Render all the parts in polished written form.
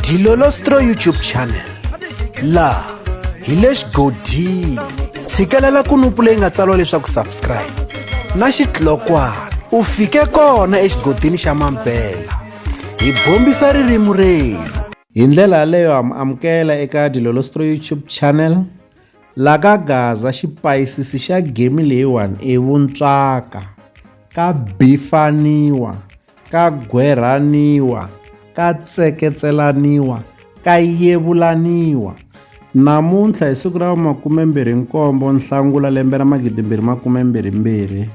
Dilolostro YouTube channel laha hi le xigodini. Tshikelela kunupu leyi nga tsariwa leswaku subscribe na xitlokwana u fike kona exigodini xa Mampela. Hi bombisa ririmi renu. Hi ndlela yaleyo amukela eka Dilolostro YouTube channel. La ka Gaza xipayisisi xa game leyiwani i vuntswaka, ka bifaniwa, ka gweraniwa, ka tseketselaniwa, ka yevulaniwa. Namuntlha hi siku ra 27 Nhlangula lembe ra 2022,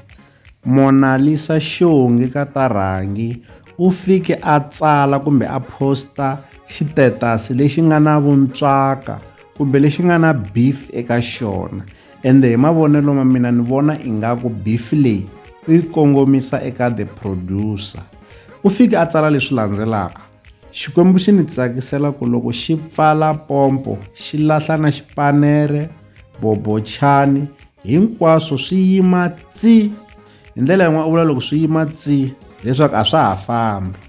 Mona Lisa Shongi ka Tarangi u fike a tsala kumbe a posta xitetasi lexi nga na vuntswaka kumbe lexi nga na beef eka xona. Ende hi mavonelo ma mina ni vona ingaku beef leyi u yi kongomisa eka the producer. U fike a tsala leswi landzelaka: Xikwembu xi ni tsakisela ku loko xi pfala pompo xi lahla na xipanere, bobochani, hinkwaswo swi yima tsi. Hi ndlela yin'wana u vula loko swi yima tsi leswaku a swa ha fambi.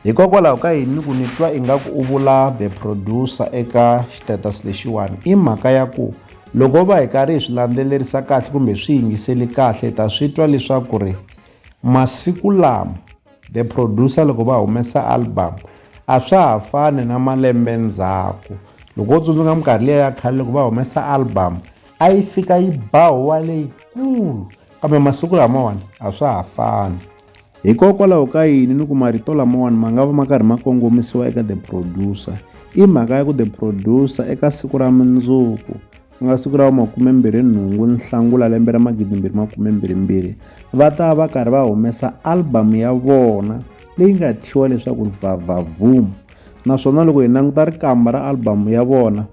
Hikokwalaho ka yini ku ni twa ingaku u vula the producer eka xitetasi lexiwani i mhaka ya ku loko va hi karhi hi swi landzelerisa kahle kumbe swi yingiseli kahle hi ta swi twa leswaku ri masiku lama the producer loko va humesa album a swa ha fani na malembe ndzhaku. Loko u tsundzuka minkarhi liya ya khale loko va humesa album a yi fika yi bahuwa leyikulu, kambe masiku lamawani a swa ha fani. Hikokwalaho ka yini ni ku marito lamawani ma nga va ma karhi ma kongomisiwa eka the producer? I mhaka ya ku the producer eka siku ra mundzuku ku nga siku ra 28 Nhlangula lembe ra 2022 va ta va karhi va humesa album ya vona leyi nga thyiwa leswaku Vavavoom. Naswona loko hi languta rikamba ra album ya vona,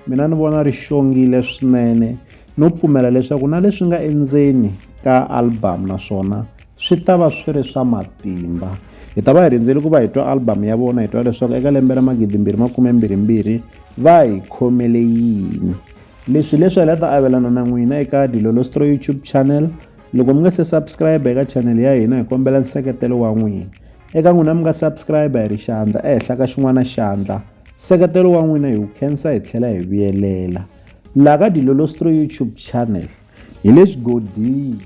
mina ni vona ri xongile swinene no pfumela leswaku na leswi nga endzeni ka album naswona swi ta va swi ri swa matimba. Hi ta va hi rindzele ku va hi twa album ya vona, hi twa leswaku eka lembe ra 2022 va hi khomele yini. Leswi hi la ta avelana na n'wina eka Dilolostro YouTube channel. Loko mi nga se subscribe eka channel ya hina hi kombela nseketelo wa n'wina. Eka n'wina mi nga subscribe hi ri xandla ehenhla ka xin'wana xandla, nseketelo wa n'wina hi wu khensa hi tlhela hi vuyelela. Laha ka Dilolostro YouTube channel hi le xigodini.